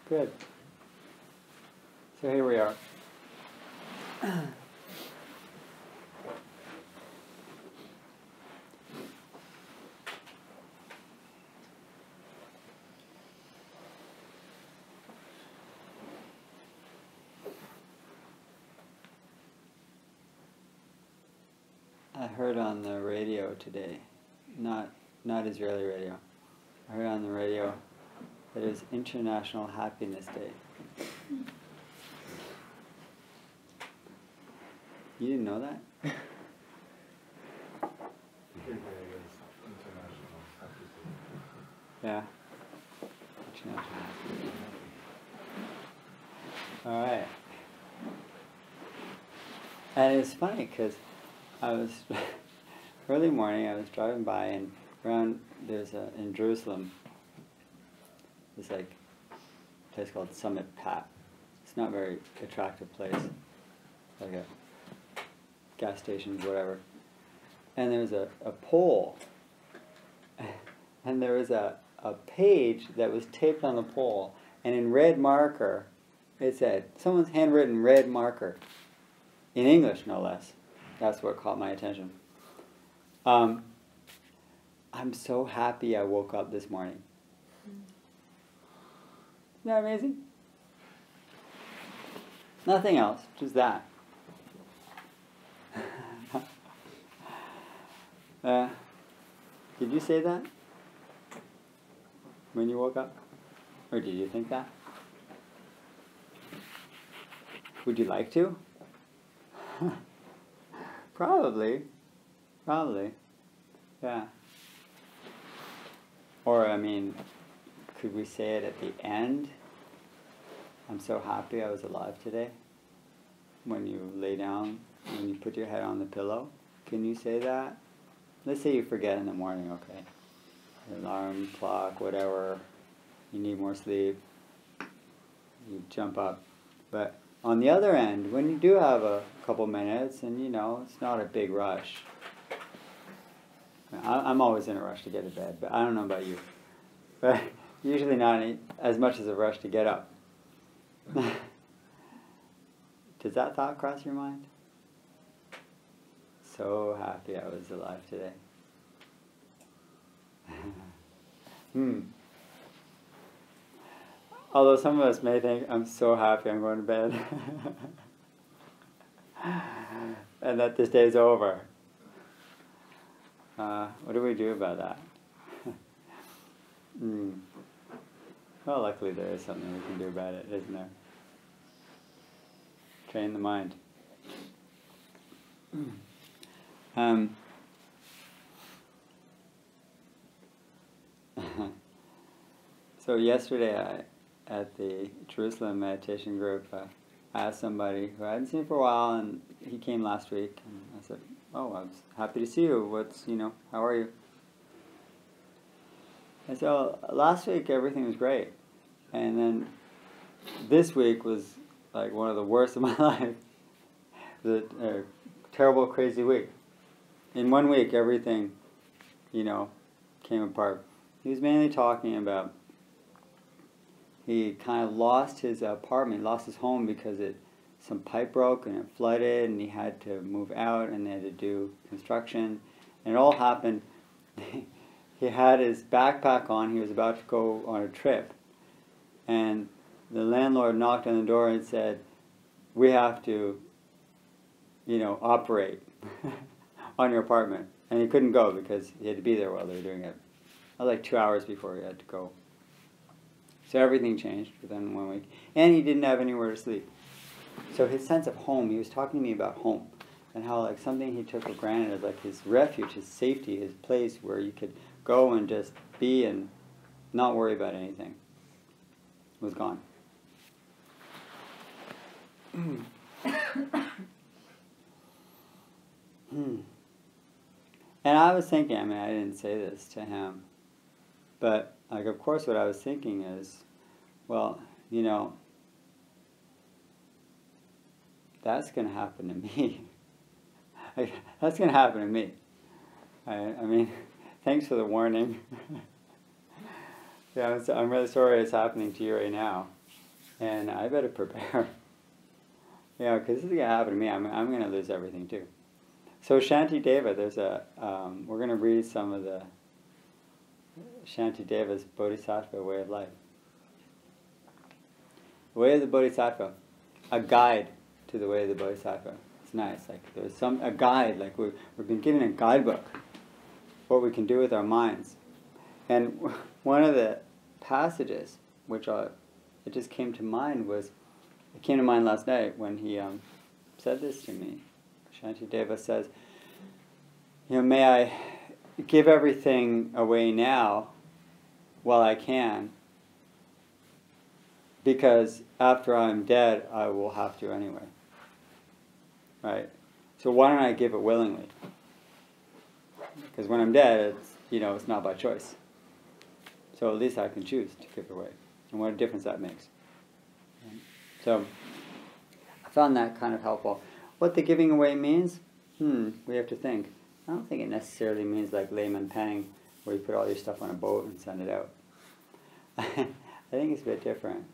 Good. So here we are. I heard on the radio today, not Israeli radio, I heard on the radio that it was International Happiness Day. You didn't know that? Yeah. International Happiness Day. All right. And it's funny because I was early morning. I was driving by, and around in Jerusalem, there's like a place called Summit Pat. It's not a very attractive place, like a gas station, whatever. And there was a pole, and there was a page that was taped on the pole, and in red marker, it said, someone's handwritten red marker, in English no less. That's what caught my attention. I'm so happy I woke up this morning. Isn't that amazing? Nothing else, just that. Did you say that when you woke up? Or did you think that? Would you like to? Probably. Yeah. Or, I mean, could we say it at the end? I'm so happy I was alive today. When you lay down, when you put your head on the pillow. Can you say that? Let's say you forget in the morning, okay. Alarm, clock, whatever. You need more sleep. You jump up. But on the other end, when you do have a couple minutes, and it's not a big rush. I'm always in a rush to get to bed, but I don't know about you. But usually not as much as a rush to get up. Does that thought cross your mind? So happy I was alive today. Although some of us may think, I'm so happy I'm going to bed. And that this day's over. What do we do about that? Well, luckily there is something we can do about it, isn't there? Train the mind. So yesterday at the Jerusalem meditation group, I asked somebody who I hadn't seen for a while, and he came last week, and I said, "Oh, I was happy to see you. How are you?" And so last week everything was great, and then this week was like one of the worst of my life. It was a terrible, crazy week. In 1 week, everything, came apart. He was mainly talking about he kind of lost his apartment, lost his home because some pipe broke and it flooded, and he had to move out, and they had to do construction, and it all happened. He had his backpack on. He was about to go on a trip, and the landlord knocked on the door and said, "We have to, operate on your apartment." And he couldn't go because he had to be there while they were doing it. That was like 2 hours before he had to go. So everything changed within 1 week. And he didn't have anywhere to sleep. So his sense of home, he was talking to me about home, and how like something he took for granted as like his refuge, his safety, his place where you could go and just be and not worry about anything, was gone. And I was thinking, I didn't say this to him, but like, of course what I was thinking is, well, that's going to happen to me. That's going to happen to me. I mean, thanks for the warning. Yeah, I'm really sorry it's happening to you right now. And I better prepare. Because this is going to happen to me. I'm going to lose everything too. So Shantideva, there's a, we're going to read some of the Shantideva's Bodhisattva way of life. The way of the Bodhisattva, a guide to the way of the Bodhisattva. It's nice. Like there's a guide. Like we've been given a guidebook, what we can do with our minds. And one of the passages, which it just came to mind it came to mind last night when he said this to me. Shantideva says, may I give everything away now while I can, because after I'm dead, I will have to anyway. Right? So why don't I give it willingly? Because when I'm dead, it's not by choice. So at least I can choose to give it away. And what a difference that makes. So I found that kind of helpful. What the giving away means? We have to think. I don't think it necessarily means like layman pang, where you put all your stuff on a boat and send it out. I think it's a bit different.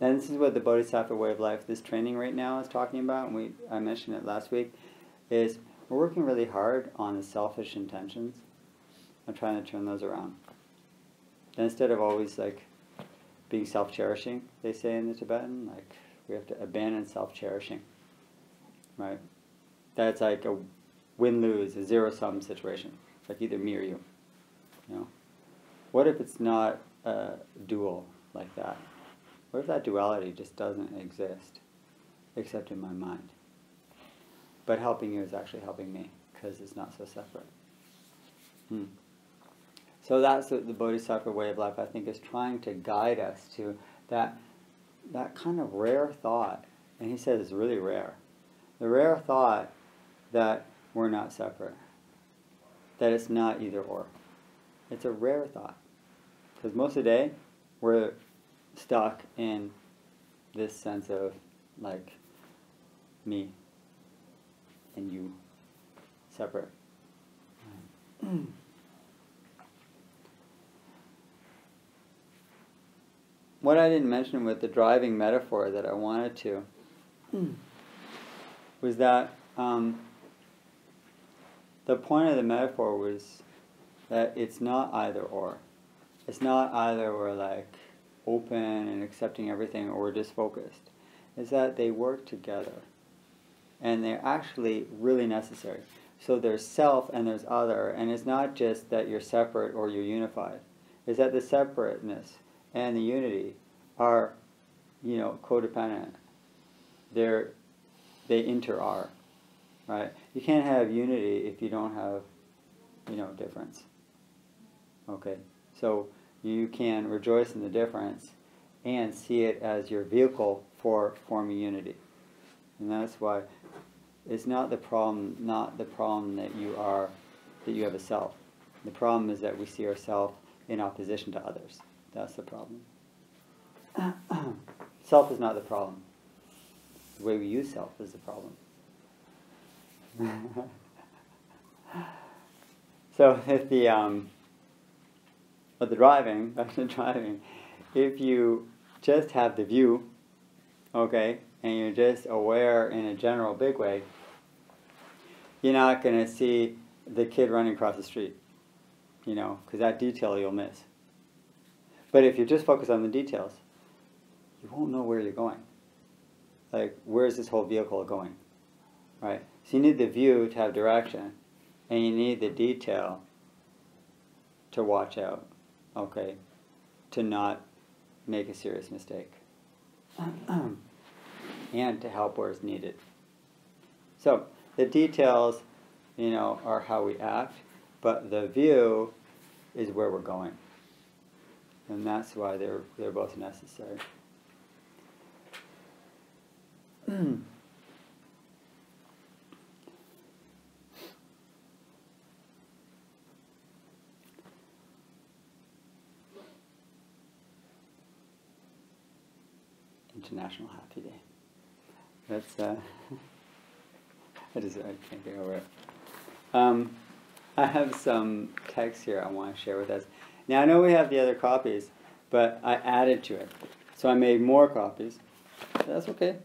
And this is what the Bodhisattva way of life, this training right now is talking about, and I mentioned it last week, is we're working really hard on the selfish intentions. I'm trying to turn those around. And instead of always like being self-cherishing, they say in the Tibetan, like we have to abandon self-cherishing. Right? That's like a win-lose, a zero-sum situation. It's like either me or you. What if it's not dual like that? What if that duality just doesn't exist, except in my mind? But helping you is actually helping me, because it's not so separate. So that's the Bodhisattva way of life, I think, is trying to guide us to that kind of rare thought. And he says it's really rare. The rare thought that we're not separate. That it's not either or. It's a rare thought. Because most of the day, we're stuck in this sense of, like, me and you, separate. What I didn't mention with the driving metaphor that I wanted to was that the point of the metaphor was that it's not either or. It's not either we're like open and accepting everything or we're just focused. It's that they work together. And they're actually really necessary. So there's self and there's other, and it's not just that you're separate or you're unified. It's that the separateness and the unity are, codependent. They inter-are, right? You can't have unity if you don't have, difference. Okay, so you can rejoice in the difference and see it as your vehicle for forming unity. And that's why it's not the problem that you have a self. The problem is that we see ourselves in opposition to others. That's the problem. Self is not the problem. The way we use self is the problem. So if back to driving, if you just have the view, okay, and you're just aware in a general big way, you're not going to see the kid running across the street, because that detail you'll miss. But if you just focus on the details, you won't know where you're going. Like, where's this whole vehicle going? Right? So you need the view to have direction, and you need the detail to watch out, okay, to not make a serious mistake, and to help where it's needed. So the details, are how we act, but the view is where we're going. And that's why they're both necessary. International Happy Day. That's I can't get over it. I have some text here I want to share with us. Now I know we have the other copies, but I added to it. So I made more copies. That's okay.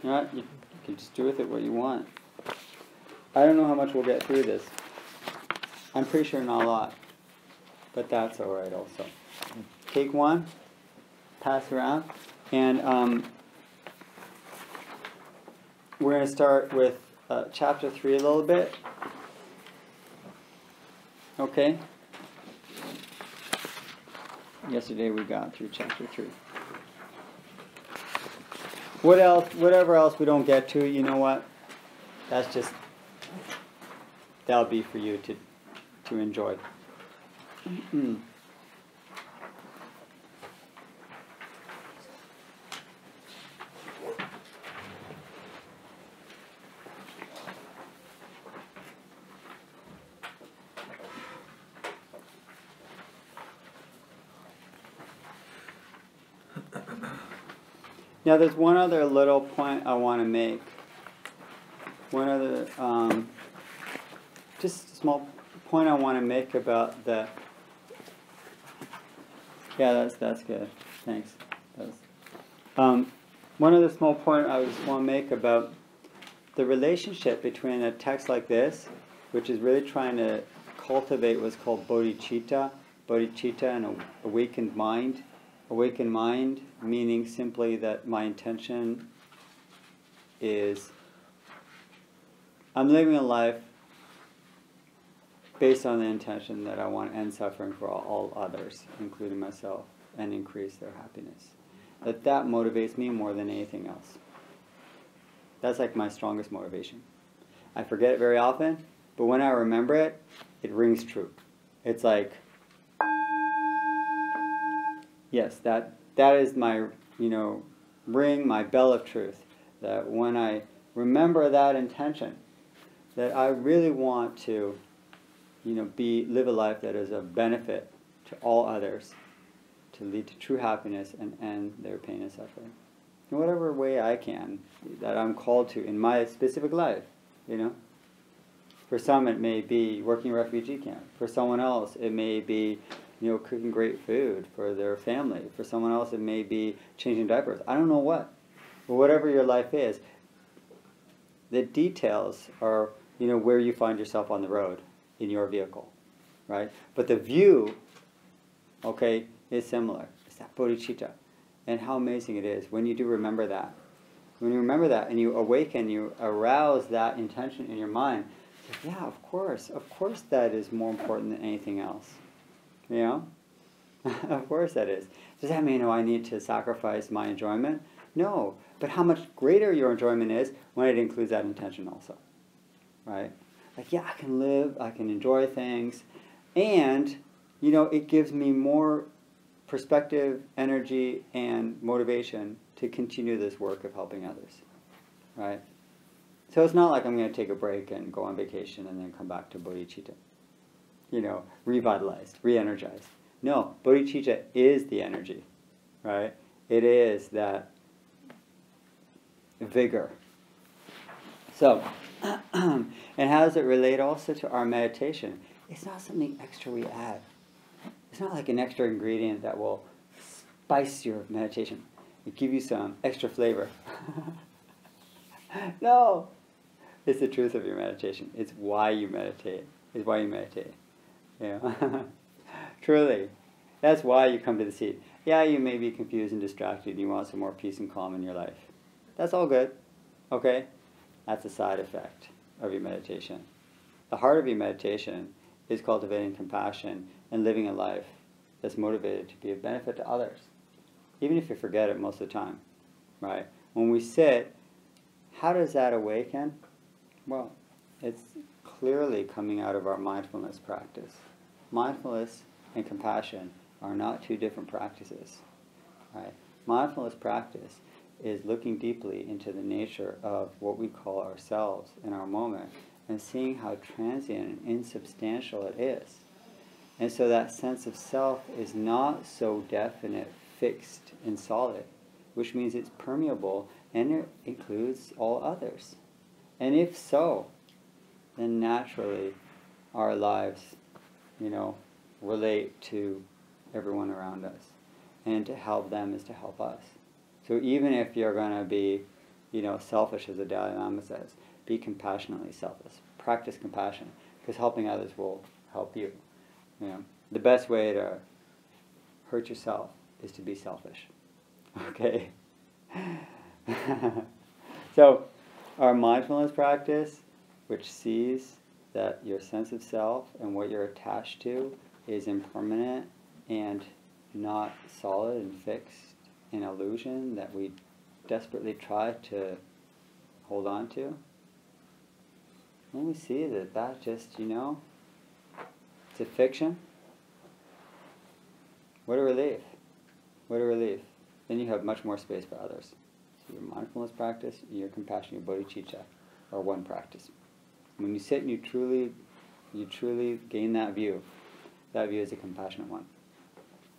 You know what? You can just do with it what you want. I don't know how much we'll get through this. I'm pretty sure not a lot. But that's all right also. Take one, pass around, and we're going to start with chapter 3 a little bit. Okay? Yesterday we got through chapter 3. What else? Whatever else we don't get to, you know what? That'll be for you to enjoy. Now there's one other little point I want to make. One other, just a small point I want to make about the. Yeah, that's good. Thanks. One other small point I just want to make about the relationship between a text like this, which is really trying to cultivate what's called bodhicitta, and awakened mind. Awakened mind, meaning simply that my intention is I'm living a life based on the intention that I want to end suffering for all others, including myself, and increase their happiness. That motivates me more than anything else. That's like my strongest motivation. I forget it very often, but when I remember it, it rings true. It's like, yes, that is my, ring, my bell of truth. That when I remember that intention, that I really want to, live a life that is of benefit to all others, to lead to true happiness and end their pain and suffering. In whatever way I can, that I'm called to in my specific life, For some it may be working a refugee camp. For someone else it may be cooking great food for their family. For someone else, it may be changing diapers. I don't know what. But whatever your life is, the details are, where you find yourself on the road in your vehicle, right? But the view, is similar. It's that bodhicitta. And how amazing it is when you do remember that. When you remember that and you awaken, you arouse that intention in your mind. It's like, yeah, of course that is more important than anything else. Of course that is. Does that mean, I need to sacrifice my enjoyment? No. But how much greater your enjoyment is when it includes that intention also. Right? Like, yeah, I can live, I can enjoy things, and, it gives me more perspective, energy, and motivation to continue this work of helping others. Right? So it's not like I'm going to take a break and go on vacation and then come back to bodhicitta. Revitalized, re-energized. No, bodhicitta is the energy, right? It is that vigor. So, and how does it relate also to our meditation? It's not something extra we add. It's not like an extra ingredient that will spice your meditation. It give you some extra flavor. No! It's the truth of your meditation. It's why you meditate. It's why you meditate. Truly. That's why you come to the seat. Yeah, you may be confused and distracted. You want some more peace and calm in your life. That's all good. Okay? That's a side effect of your meditation. The heart of your meditation is cultivating compassion and living a life that's motivated to be of benefit to others. Even if you forget it most of the time. Right? When we sit, how does that awaken? Well, it's clearly coming out of our mindfulness practice. Mindfulness and compassion are not two different practices. Right? Mindfulness practice is looking deeply into the nature of what we call ourselves in our moment and seeing how transient and insubstantial it is. And so that sense of self is not so definite, fixed, and solid, which means it's permeable and it includes all others. And if so, then naturally our lives, relate to everyone around us. and to help them is to help us. So even if you're going to be, selfish, as the Dalai Lama says, be compassionately selfless. Practice compassion, because helping others will help you. The best way to hurt yourself is to be selfish. Okay? So, our mindfulness practice, which sees that your sense of self and what you're attached to is impermanent and not solid and fixed, an illusion that we desperately try to hold on to. When we see that just, it's a fiction, what a relief. What a relief. Then you have much more space for others. So your mindfulness practice, your compassion, your bodhicitta are one practice. When you sit and you truly gain that view is a compassionate one.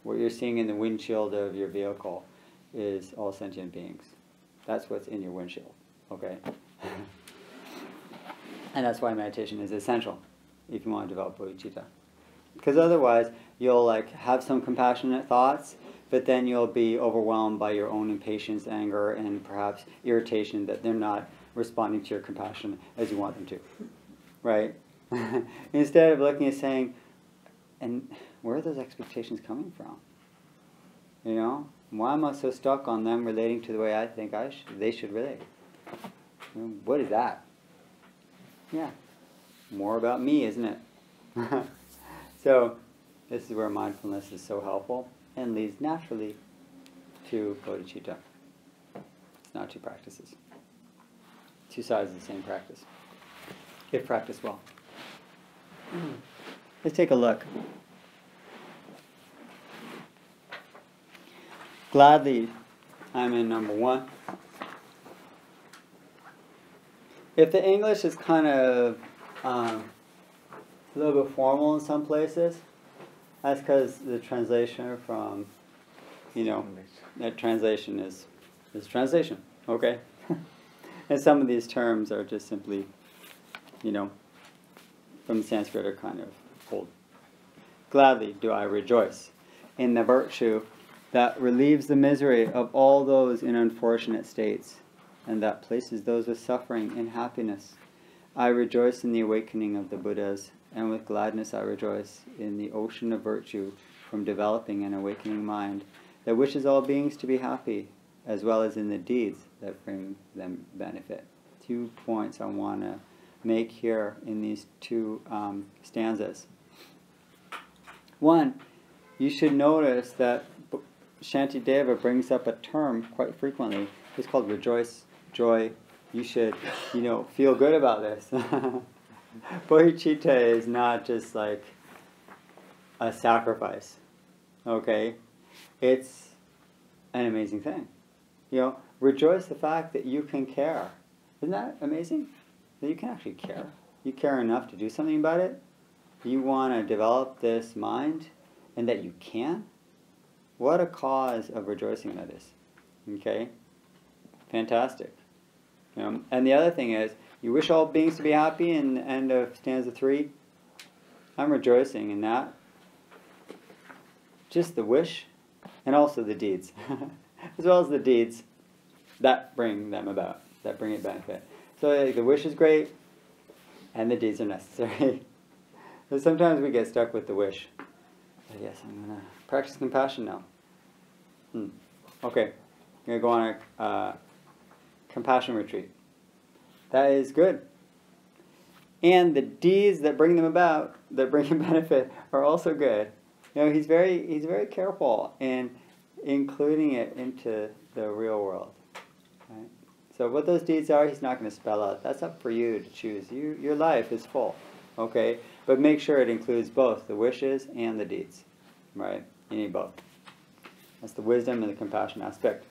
What you're seeing in the windshield of your vehicle is all sentient beings. That's what's in your windshield, okay? And that's why meditation is essential if you want to develop bodhicitta. Because otherwise, you'll have some compassionate thoughts, but then you'll be overwhelmed by your own impatience, anger, and perhaps irritation that they're not responding to your compassion as you want them to, right? Instead of looking and saying, and where are those expectations coming from? Why am I so stuck on them relating to the way I think they should relate? What is that? Yeah, more about me, isn't it? So, this is where mindfulness is so helpful and leads naturally to bodhicitta. It's not two practices. Two sides of the same practice, if practiced well. Let's take a look. Gladly, I'm in number 1. If the English is kind of a little bit formal in some places, that's because the translation from, that translation is translation, okay? And some of these terms are just simply, from Sanskrit are kind of old. Gladly do I rejoice in the virtue that relieves the misery of all those in unfortunate states, and that places those with suffering in happiness. I rejoice in the awakening of the Buddhas, and with gladness I rejoice in the ocean of virtue from developing an awakening mind that wishes all beings to be happy, as well as in the deeds that bring them benefit. 2 points I want to make here in these 2 stanzas. 1, you should notice that Shantideva brings up a term quite frequently. It's called rejoice, joy. You should, feel good about this. Bodhicitta is not just like a sacrifice, okay? It's an amazing thing. Rejoice the fact that you can care. Isn't that amazing? That you can actually care. You care enough to do something about it. You want to develop this mind, and that you can. What a cause of rejoicing that is. Okay? Fantastic. And the other thing is, you wish all beings to be happy in the end of stanza 3. I'm rejoicing in that. Just the wish, and also the deeds. As well as the deeds that bring them about, that bring it benefit. So the wish is great, and the deeds are necessary. So sometimes we get stuck with the wish. But yes, I'm going to practice compassion now. Okay, I'm going to go on a compassion retreat. That is good. And the deeds that bring them about, that bring him benefit, are also good. He's very careful in including it into the real world. Right? So what those deeds are, he's not going to spell out. That's up for you to choose. Your life is full, okay? But make sure it includes both the wishes and the deeds, right? You need both. That's the wisdom and the compassion aspect.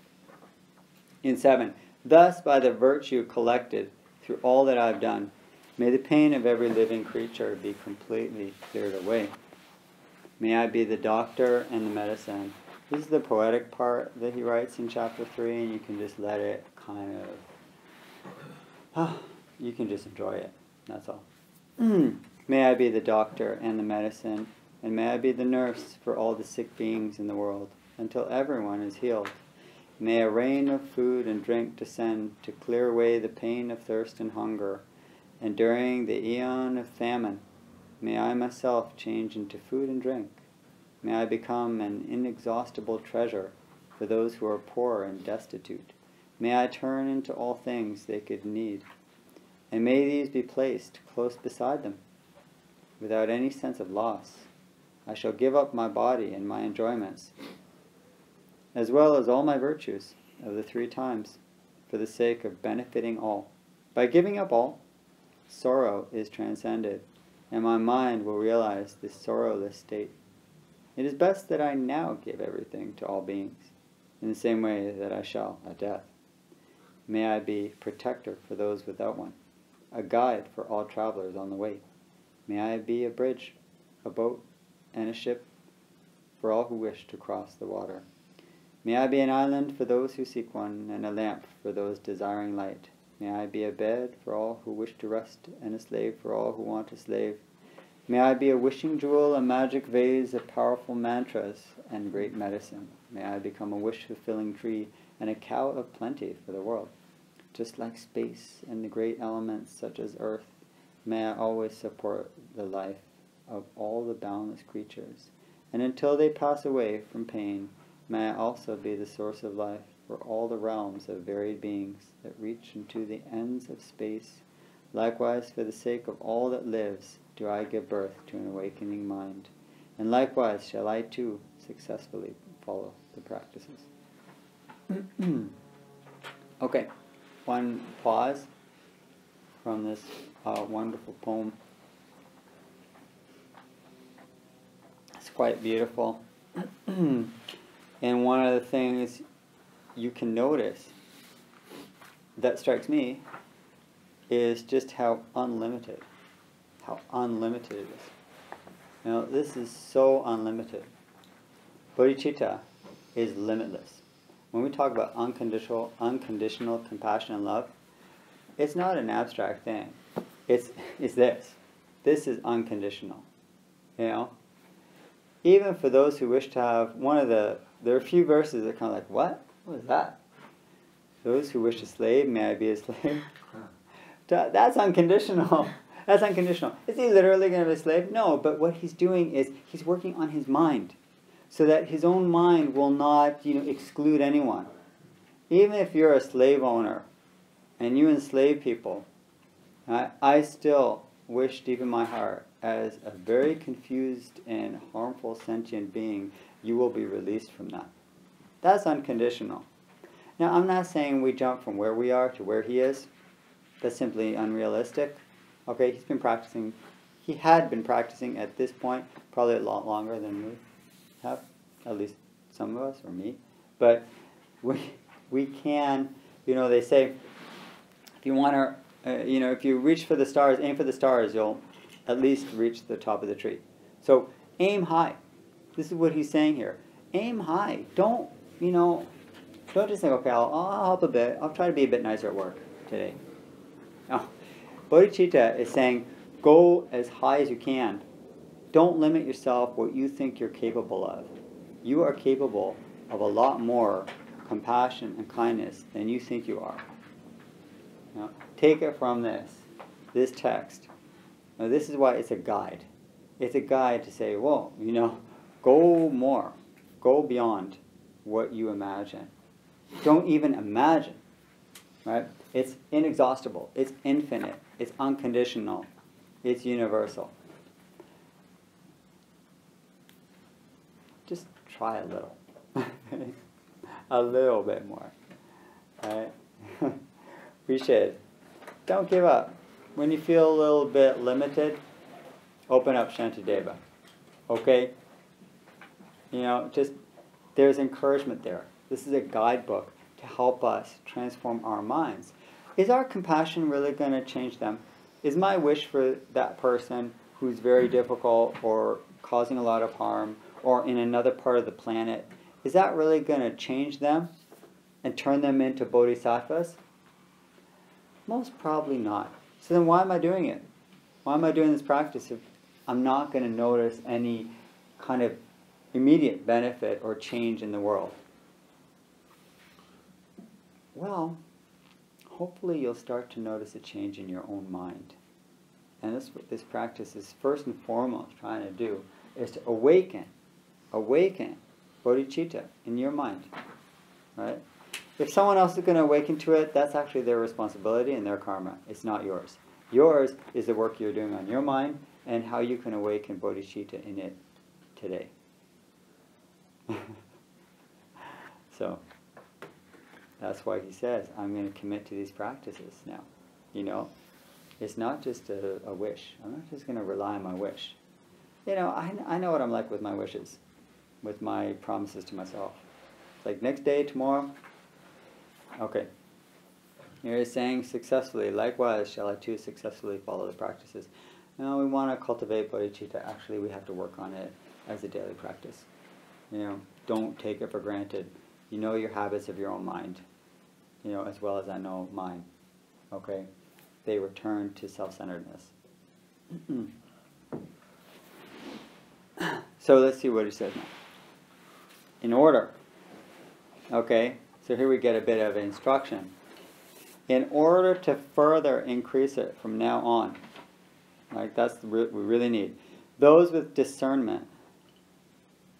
In 7, thus by the virtue collected through all that I've done, may the pain of every living creature be completely cleared away. May I be the doctor and the medicine. This is the poetic part that he writes in chapter 3, and you can just let it kind of, you can just enjoy it, that's all. May I be the doctor and the medicine, and may I be the nurse for all the sick beings in the world. until everyone is healed. May a rain of food and drink descend to clear away the pain of thirst and hunger, and during the eon of famine, may I myself change into food and drink. May I become an inexhaustible treasure for those who are poor and destitute. May I turn into all things they could need, and may these be placed close beside them, without any sense of loss. I shall give up my body and my enjoyments, as well as all my virtues of the 3 times, for the sake of benefiting all. By giving up all, sorrow is transcended, and my mind will realize this sorrowless state. It is best that I now give everything to all beings, in the same way that I shall at death. May I be protector for those without one, a guide for all travelers on the way. May I be a bridge, a boat, and a ship for all who wish to cross the water. May I be an island for those who seek one, and a lamp for those desiring light. May I be a bed for all who wish to rest, and a slave for all who want a slave. May I be a wishing jewel, a magic vase of powerful mantras and great medicine. May I become a wish-fulfilling tree and a cow of plenty for the world. Just like space and the great elements such as earth, may I always support the life of all the boundless creatures. And until they pass away from pain, may I also be the source of life for all the realms of varied beings that reach into the ends of space. Likewise, for the sake of all that lives, do I give birth to an awakening mind. And likewise shall I too successfully follow the practices. Okay, one pause from this wonderful poem. It's quite beautiful. And one of the things you can notice that strikes me is just how unlimited it is. You know, this is so unlimited. Bodhicitta is limitless. When we talk about unconditional compassion and love, it's not an abstract thing. It's this. This is unconditional. You know? Even for those who wish to have there are a few verses that are kind of like, what? What is that? Those who wish a slave, may I be a slave? That's unconditional. That's unconditional. Is he literally going to be a slave? No, but what he's doing is he's working on his mind, so that his own mind will not, exclude anyone. Even if you're a slave owner and you enslave people, I still wish deep in my heart, as a very confused and harmful sentient being, you will be released from that. That's unconditional. Now, I'm not saying we jump from where we are to where he is. That's simply unrealistic. Okay, he had been practicing at this point probably a lot longer than we have, at least some of us, or me. But we can, they say, if you want to, if you reach for the stars, aim for the stars, you'll at least reach the top of the tree. So aim high. This is what he's saying here. Aim high. Don't just think, okay, I'll help a bit. I'll try to be a bit nicer at work today. No. Bodhicitta is saying, go as high as you can. Don't limit yourself what you think you're capable of. You are capable of a lot more compassion and kindness than you think you are. Now, take it from this text. Now, this is why it's a guide. It's a guide to say, whoa, go more. Go beyond what you imagine. Don't even imagine, right? It's inexhaustible. It's infinite. It's unconditional. It's universal. Just try a little. A little bit more. Right? We should. Don't give up. When you feel a little bit limited, open up Shantideva. Okay? There's encouragement there. This is a guidebook to help us transform our minds. Is our compassion really going to change them? Is my wish for that person who's very difficult or causing a lot of harm or in another part of the planet, is that really going to change them and turn them into bodhisattvas? Most probably not. So then why am I doing it? Why am I doing this practice if I'm not going to notice any kind of immediate benefit or change in the world? Well, hopefully you'll start to notice a change in your own mind. And that's what this practice is first and foremost trying to do, is to awaken bodhicitta in your mind. Right? If someone else is going to awaken to it, that's actually their responsibility and their karma. It's not yours. Yours is the work you're doing on your mind and how you can awaken bodhicitta in it today. So, that's why he says, I'm going to commit to these practices now. You know, it's not just a wish. I'm not just going to rely on my wish. You know, I know what I'm like with my wishes, with my promises to myself. It's like next day, tomorrow, okay. Here is saying successfully, likewise shall I too successfully follow the practices. Now we want to cultivate bodhicitta. Actually, we have to work on it as a daily practice. You know, don't take it for granted. You know your habits of your own mind, you know, as well as I know mine. Okay? They return to self-centeredness. So let's see what he says now. In order. Okay? So here we get a bit of instruction. In order to further increase it from now on, like that's what we really need. Those with discernment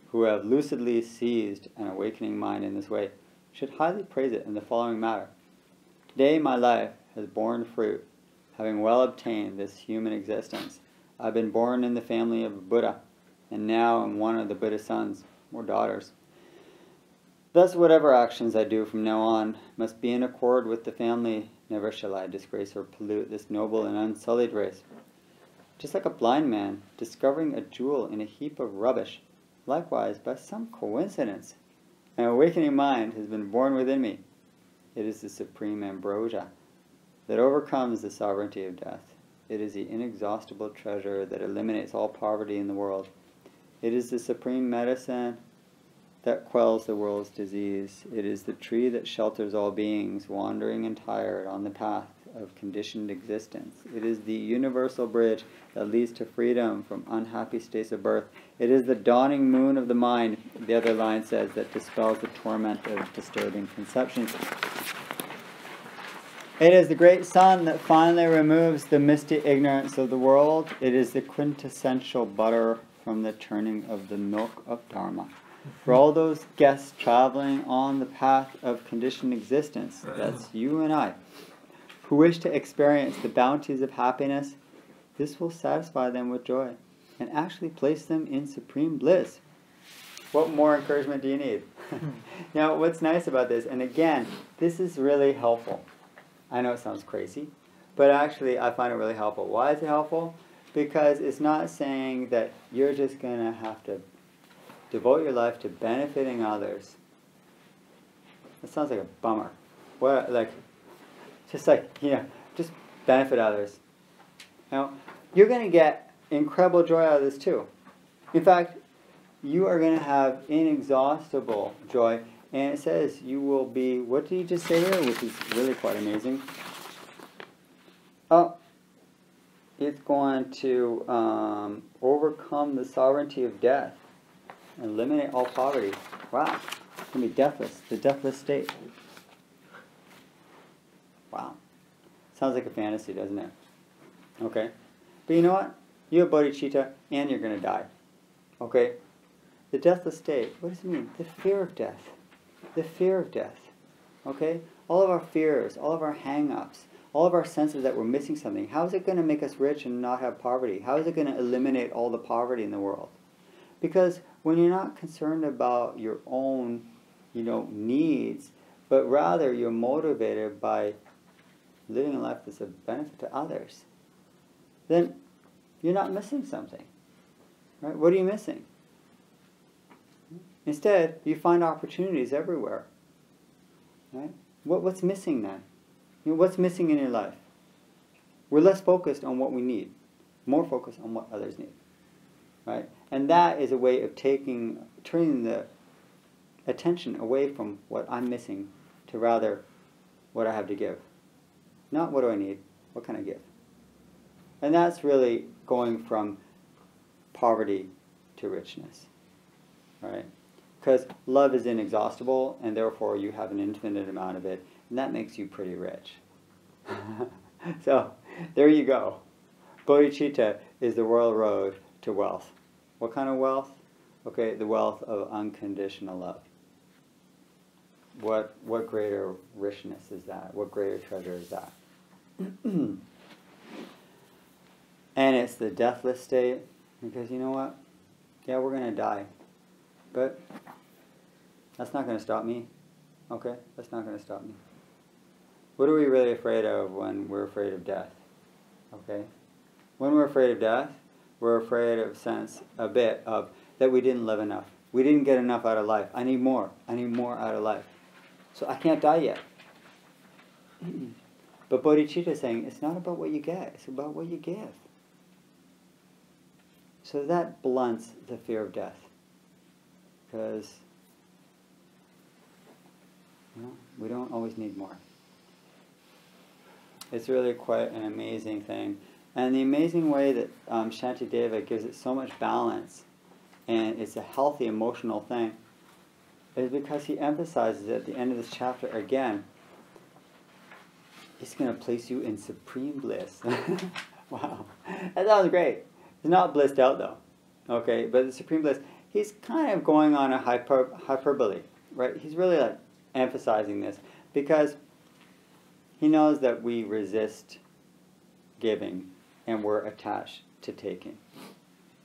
who have lucidly seized an awakening mind in this way should highly praise it in the following matter. Today my life has borne fruit, having well obtained this human existence. I've been born in the family of a Buddha, and now am one of the Buddha's sons or daughters. Thus whatever actions I do from now on must be in accord with the family. Never shall I disgrace or pollute this noble and unsullied race. Just like a blind man discovering a jewel in a heap of rubbish, likewise, by some coincidence, an awakening mind has been born within me. It is the supreme ambrosia that overcomes the sovereignty of death. It is the inexhaustible treasure that eliminates all poverty in the world. It is the supreme medicine that quells the world's disease. It is the tree that shelters all beings wandering and tired on the path of conditioned existence. It is the universal bridge that leads to freedom from unhappy states of birth. It is the dawning moon of the mind, the other line says, that dispels the torment of disturbing conceptions. It is the great sun that finally removes the misty ignorance of the world. It is the quintessential butter from the churning of the milk of Dharma. For all those guests traveling on the path of conditioned existence, that's you and I, who wish to experience the bounties of happiness, this will satisfy them with joy and actually place them in supreme bliss. What more encouragement do you need? Now, what's nice about this, and again, this is really helpful. I know it sounds crazy, but actually I find it really helpful. Why is it helpful? Because it's not saying that you're just going to have to devote your life to benefiting others. That sounds like a bummer. What, like, just benefit others. You know, you're going to get incredible joy out of this too. In fact, you are going to have inexhaustible joy. And it says you will be, what did he just say here? Which is really quite amazing. Oh, it's going to overcome the sovereignty of death. Eliminate all poverty. Wow. It's going to be deathless. The deathless state. Wow. Sounds like a fantasy, doesn't it? Okay. But you know what? You have bodhicitta and you're going to die. Okay? The deathless state. What does it mean? The fear of death. The fear of death. Okay? All of our fears, all of our hang-ups, all of our senses that we're missing something. How is it going to make us rich and not have poverty? How is it going to eliminate all the poverty in the world? Because when you're not concerned about your own, needs, but rather you're motivated by living a life that's a benefit to others, then you're not missing something. Right? What are you missing? Instead, you find opportunities everywhere. Right? What's missing then? What's missing in your life? We're less focused on what we need, more focused on what others need. Right? And that is a way of turning the attention away from what I'm missing to rather what I have to give. Not what do I need, what can I give? And that's really going from poverty to richness. right? Because love is inexhaustible, and therefore you have an infinite amount of it, and that makes you pretty rich. So, there you go. Bodhicitta is the royal road to wealth. What kind of wealth? Okay, the wealth of unconditional love. What greater richness is that? What greater treasure is that? And it's the deathless state, because you know what? Yeah, we're going to die. But that's not going to stop me. Okay? That's not going to stop me. What are we really afraid of when we're afraid of death? Okay? When we're afraid of death, we're afraid of a bit of that we didn't live enough. We didn't get enough out of life. I need more. I need more out of life. So I can't die yet. But bodhicitta is saying, it's not about what you get, it's about what you give. So that blunts the fear of death. Because we don't always need more. It's really quite an amazing thing. And the amazing way that Shantideva gives it so much balance, and it's a healthy emotional thing, is because he emphasizes at the end of this chapter again, he's going to place you in supreme bliss. Wow. That sounds great. He's not blissed out though. Okay, but the supreme bliss, he's kind of going on a hyperbole, right? He's really like emphasizing this because he knows that we resist giving and we're attached to taking.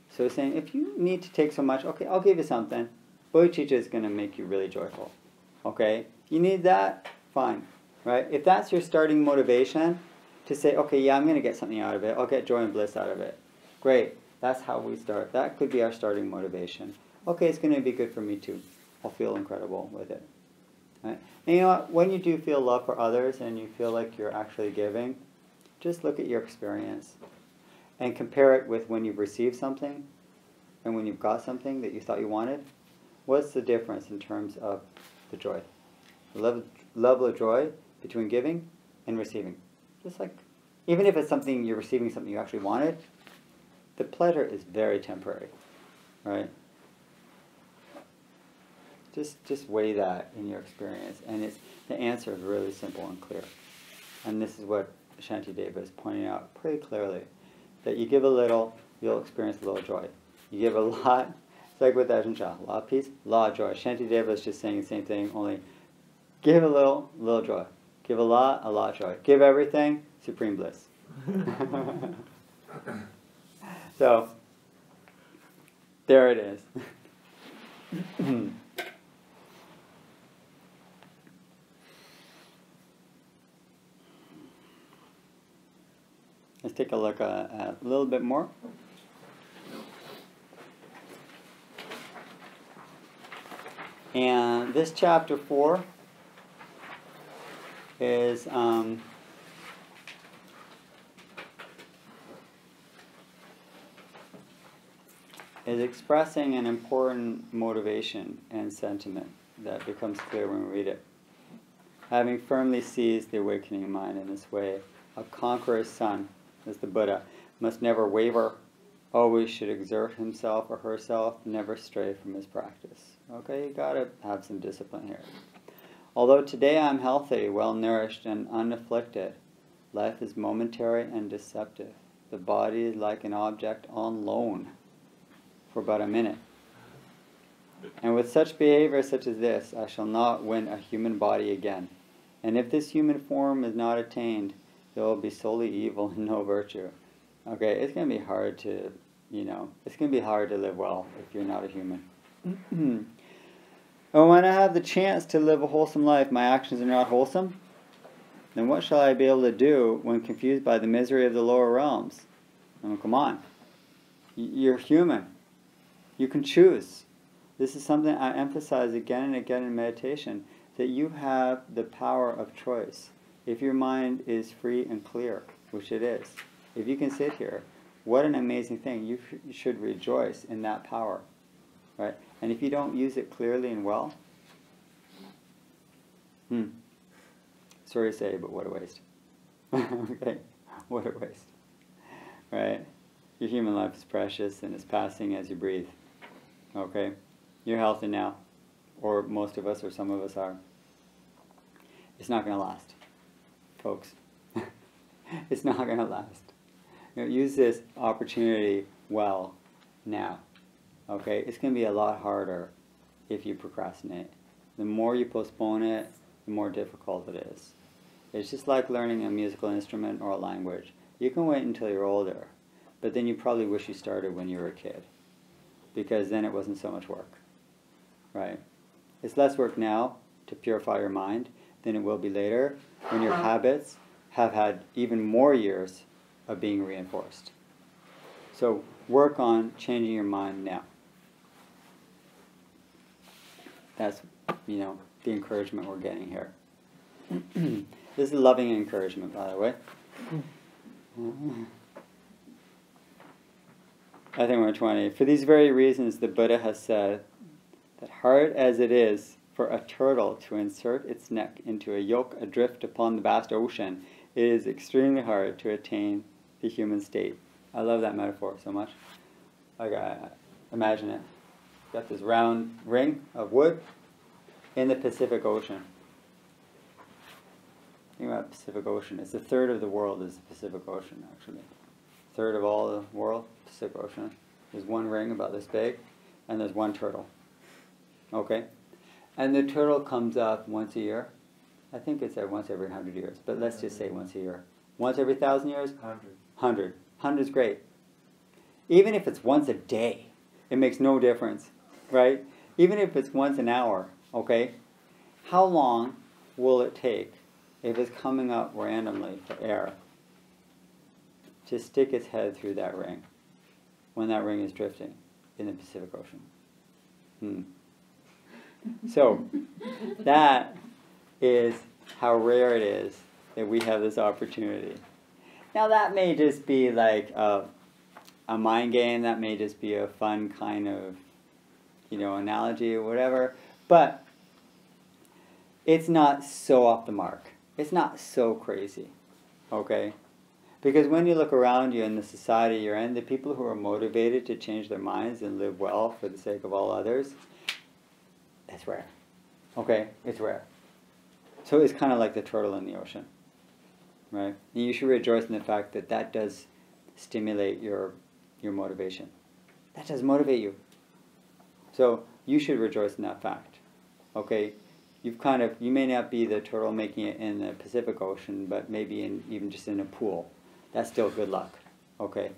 So he's saying, if you need to take so much, okay, I'll give you something. Bodhicitta is going to make you really joyful. Okay? You need that? Fine. Right? If that's your starting motivation to say, okay, yeah, I'm going to get something out of it. I'll get joy and bliss out of it. Great. That's how we start. That could be our starting motivation. Okay, it's going to be good for me too. I'll feel incredible with it. Right? And you know what? When you do feel love for others and you feel like you're actually giving, just look at your experience and compare it with when you've received something and when you've got something that you thought you wanted. What's the difference in terms of the joy? The level of joy between giving and receiving. Just like, even if it's something you're receiving, something you actually wanted, the pleasure is very temporary, right? Just weigh that in your experience, and the answer is really simple and clear. And this is what Shantideva is pointing out pretty clearly, that you give a little, you'll experience a little joy. You give a lot, it's like with Ajahn Chah, a lot of peace, a lot of joy. Shantideva is just saying the same thing, only give a little joy. Give a lot of joy. Give everything, supreme bliss. So, there it is. Let's take a look at a little bit more. And this chapter 4 is expressing an important motivation and sentiment that becomes clear when we read it. Having firmly seized the awakening mind in this way, a conqueror's son, as the Buddha, must never waver, always should exert himself or herself, never stray from his practice. Okay, you gotta have some discipline here. Although today I am healthy, well-nourished, and unafflicted, life is momentary and deceptive. The body is like an object on loan for but a minute. And with such behavior such as this, I shall not win a human body again. And if this human form is not attained, there will be solely evil and no virtue. Okay, it's going to be hard to, it's going to be hard to live well if you're not a human. And when I have the chance to live a wholesome life, my actions are not wholesome, then what shall I be able to do when confused by the misery of the lower realms? Come on. You're human. You can choose. This is something I emphasize again and again in meditation, that you have the power of choice. If your mind is free and clear, which it is, if you can sit here, what an amazing thing. You should rejoice in that power, right? And if you don't use it clearly and well, sorry to say, but what a waste. Okay? What a waste. Right? Your human life is precious and it's passing as you breathe. Okay? you're healthy now, or most of us or some of us are, it's not going to last, folks. It's not going to last. Use this opportunity well now. Okay? It's going to be a lot harder if you procrastinate. The more you postpone it, the more difficult it is. It's just like learning a musical instrument or a language. You can wait until you're older, but then you probably wish you started when you were a kid, because then it wasn't so much work, right? It's less work now to purify your mind than it will be later when your habits have had even more years of being reinforced. So work on changing your mind now. That's, the encouragement we're getting here. This is loving encouragement, by the way. I think we're 20. For these very reasons, the Buddha has said that hard as it is for a turtle to insert its neck into a yoke adrift upon the vast ocean, it is extremely hard to attain the human state. I love that metaphor so much. Imagine it. Got this round ring of wood in the Pacific Ocean. Think about the Pacific Ocean. It's a third of the world is the Pacific Ocean, actually. A third of all the world, Pacific Ocean. There's one ring about this big, and there's one turtle. Okay? And the turtle comes up once a year. I think it's once every 100 years, but let's just say once a year. Once every 1,000 years? 100. 100 is great. Even if it's once a day, it makes no difference, right? Even if it's once an hour, okay? How long will it take, if it's coming up randomly for air, to stick its head through that ring when that ring is drifting in the Pacific Ocean? So, that is how rare it is that we have this opportunity. Now that may just be like a mind game, that may just be a fun kind of, analogy or whatever, but it's not so off the mark. It's not so crazy, okay? Because when you look around you in the society you're in, the people who are motivated to change their minds and live well for the sake of all others, that's rare. Okay? It's rare. So it's kind of like the turtle in the ocean, right? And you should rejoice in the fact that that does stimulate your motivation. That does motivate you. So you should rejoice in that fact, okay? You may not be the turtle making it in the Pacific Ocean, but maybe even just in a pool. That's still good luck, okay?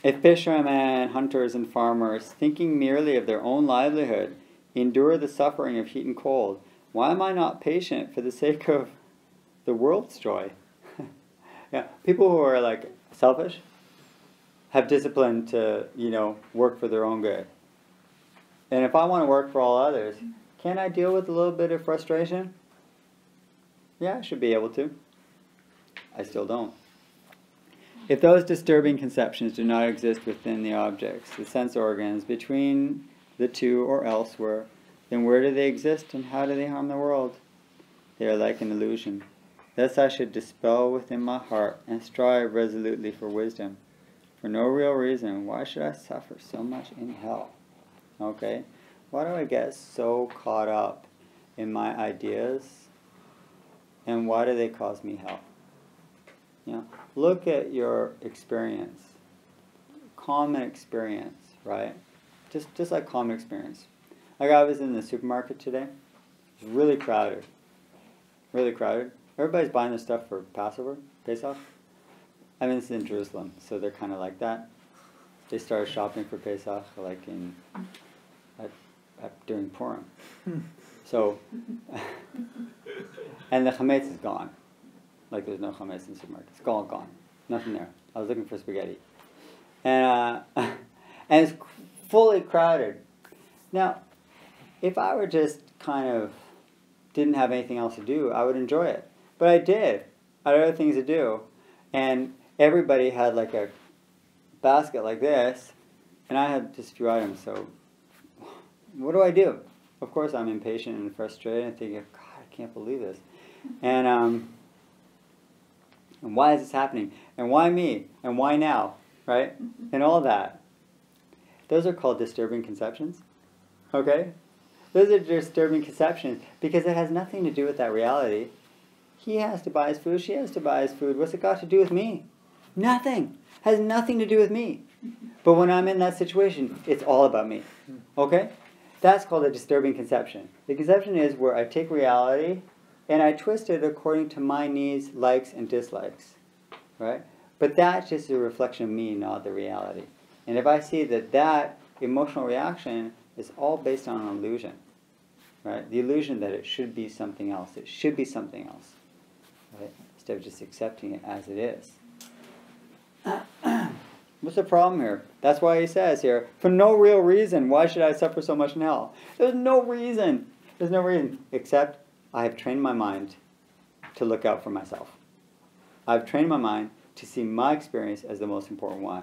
If fishermen, hunters, and farmers, thinking merely of their own livelihood, endure the suffering of heat and cold, why am I not patient for the sake of the world's joy? Yeah, people who are like selfish have discipline to, work for their own good. And if I want to work for all others, can I deal with a little bit of frustration? Yeah, I should be able to. I still don't. If those disturbing conceptions do not exist within the objects, the sense organs, between the two or elsewhere, then where do they exist and how do they harm the world? They are like an illusion. Thus I should dispel within my heart and strive resolutely for wisdom. For no real reason, why should I suffer so much in hell? Okay? Why do I get so caught up in my ideas? And why do they cause me hell? Look at your experience. Common experience, right? Just like common experience. Like I was in the supermarket today. It was really crowded. Really crowded. Everybody's buying their stuff for Passover, Pesach. I mean, it's in Jerusalem, so they're kind of like that. They started shopping for Pesach like during Purim. So, and the chametz is gone. Like there's no chametz in the supermarket. It's all gone. Nothing there. I was looking for spaghetti. And it's fully crowded. Now, if I were just kind of didn't have anything else to do, I would enjoy it. But I did. I had other things to do. And everybody had like a basket like this, and I had just a few items, so what do? Of course I'm impatient and frustrated and thinking, God, I can't believe this. And why is this happening? And why me? And why now? right? And all that. Those are called disturbing conceptions. Okay? Those are disturbing conceptions because it has nothing to do with that reality. He has to buy his food, she has to buy his food. What's it got to do with me? Nothing. Has nothing to do with me. But when I'm in that situation, it's all about me. Okay? That's called a disturbing conception. The conception is where I take reality and I twist it according to my needs, likes, and dislikes. Right? But that's just a reflection of me, not the reality. And if I see that that emotional reaction is all based on an illusion, right? The illusion that it should be something else. It should be something else, right? Instead of just accepting it as it is. What's the problem here? That's why he says here, for no real reason, why should I suffer so much in hell? There's no reason. There's no reason, except I have trained my mind to look out for myself. I've trained my mind to see my experience as the most important one.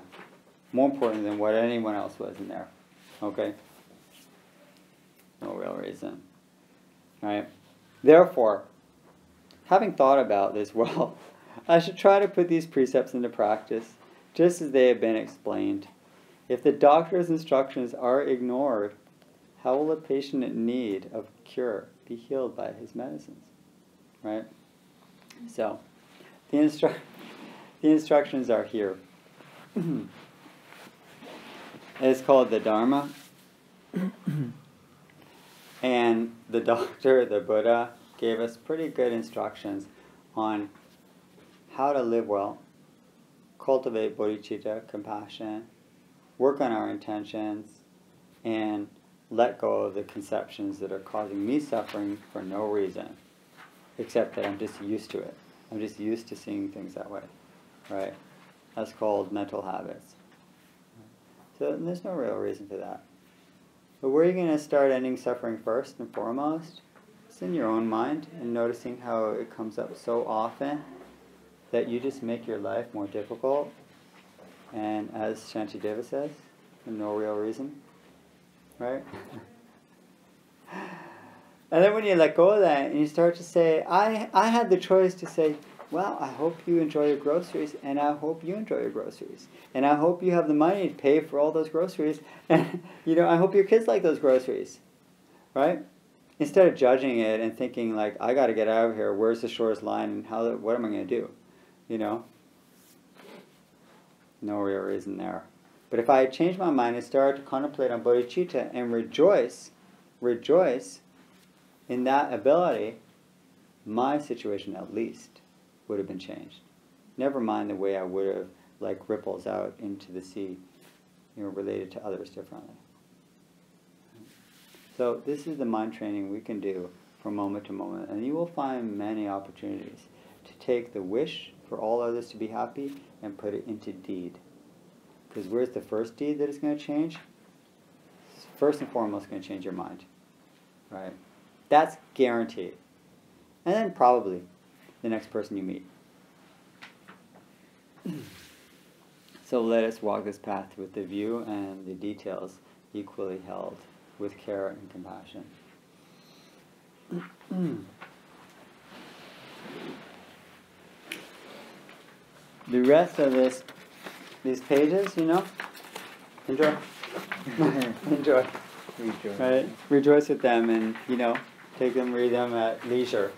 More important than what anyone else was in there. Okay? No real reason. Right? Therefore, having thought about this, well, I should try to put these precepts into practice, just as they have been explained. If the doctor's instructions are ignored, how will a patient in need of cure be healed by his medicines? Right? So, the instructions are here. It's called the Dharma. And the doctor, the Buddha, gave us pretty good instructions on how to live well, cultivate bodhicitta, compassion, work on our intentions, and let go of the conceptions that are causing me suffering for no reason, except that I'm just used to it. I'm just used to seeing things that way, right? That's called mental habits. So there's no real reason for that. But where are you going to start ending suffering first and foremost? It's in your own mind and noticing how it comes up so often that you just make your life more difficult. And as Shantideva says, for no real reason. Right? And then when you let go of that and you start to say, I had the choice to say, well, I hope you enjoy your groceries, and I hope you enjoy your groceries. And I hope you have the money to pay for all those groceries. And, I hope your kids like those groceries. Right? Instead of judging it and thinking, like, I got to get out of here. Where's the shortest line? And what am I going to do? No real reason there. But if I change my mind and start to contemplate on bodhicitta and rejoice in that ability, my situation at least would have been changed. Never mind the way I would have, like ripples out into the sea, related to others differently. So this is the mind training we can do from moment to moment, and you will find many opportunities to take the wish for all others to be happy and put it into deed. Because where's the first deed that is going to change? First and foremost, going to change your mind. Right? That's guaranteed. And then probably the next person you meet. So let us walk this path with the view and the details equally held with care and compassion. The rest of these pages, enjoy. Enjoy. Rejoice. Right? Rejoice with them and, take them, read them at leisure.